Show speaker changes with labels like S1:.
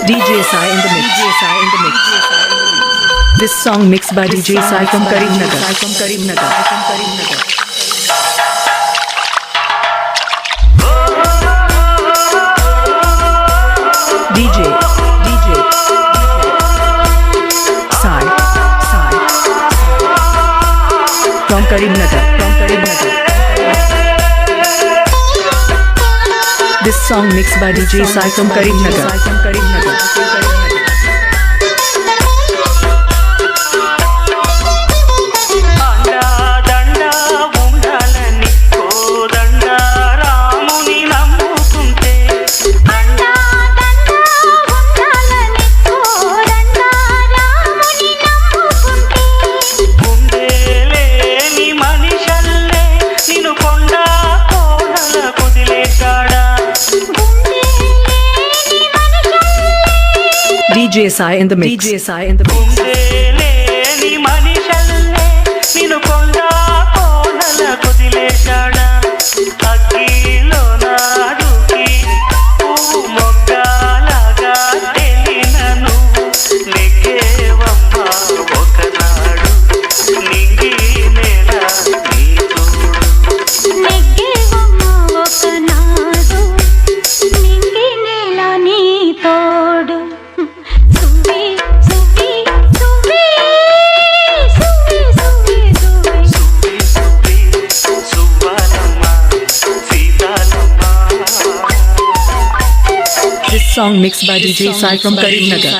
S1: DJ Sai in the mix. This song mixed by DJ Sai from Karimnagar. DJ Sai from Karimnagar. This song mixed by DJ Sai from Karimnagar. DJ Sai in the mix. This song mixed by DJ Sai from Karimnagar.